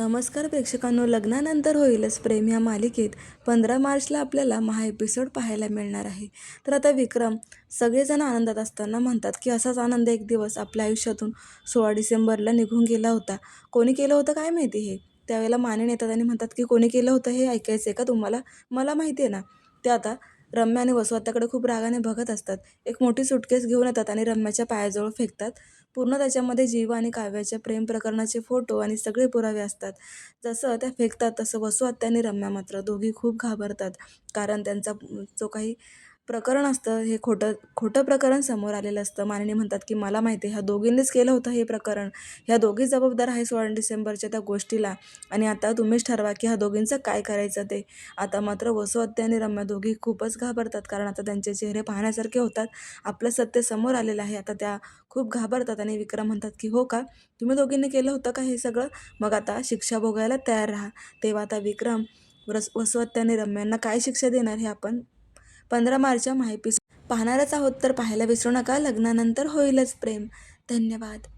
नमस्कार प्रेक्षकांनो, लग्नानंतर होईलच प्रेम या मालिकेत 15 मार्चला आपल्याला एपिसोड पाहायला मिळणार आहे. तर आता विक्रम सगळेजण आनंदात असताना म्हणतात की असाच आनंद एक दिवस आपल्या आयुष्यातून 16 डिसेंबरला निघून गेला होता. कोणी केलं होतं काय माहिती हे. त्यावेळेला माने येतात आणि म्हणतात की कोणी केलं होतं हे ऐकायचं आहे का तुम्हाला? मला माहिती आहे ना. ते आता रम्या आणि वसू त्याकडे खूप रागाने बघत असतात. एक मोठी सुटकेस घेऊन येतात आणि रम्याच्या पायाजवळ फेकतात. पूर्ण त्याच्यामध्ये जीवा आणि काव्याच्या प्रेम प्रकरणाचे फोटो आणि सगळे पुरावे असतात. जसं त्या फेकतात तसं वसू आत्या आणि रम्या मात्र दोघी खूप घाबरतात. कारण त्यांचा जो काही प्रकरण असतं हे खोटं खोटं प्रकरण समोर आलेलं असतं. मानिनी म्हणतात की मला माहिती आहे ह्या दोघींनीच केलं होतं हे प्रकरण. ह्या दोघी जबाबदार आहे 16 डिसेंबरच्या त्या गोष्टीला आणि आता तुम्हीच ठरवा की ह्या दोघींचं काय करायचं ते. आता मात्र वसू आत्या आणि रम्या दोघी खूपच घाबरतात कारण आता त्यांचे चेहरे पाहण्यासारखे होतात. आपलं सत्य समोर आलेलं आहे. आता त्या खूप घाबरतात आणि विक्रम म्हणतात की हो का, तुम्ही दोघींनी केलं होतं का हे सगळं? मग आता शिक्षा भोगायला तयार राहा. तेव्हा आता विक्रम वसू आत्या आणि रम्यांना काय शिक्षा देणार हे आपण 15 मार्चच्या एपिसोड पाहणारच आहोत. तर पाहायला विसरू नका. लग्नानंतर होईलच प्रेम. धन्यवाद.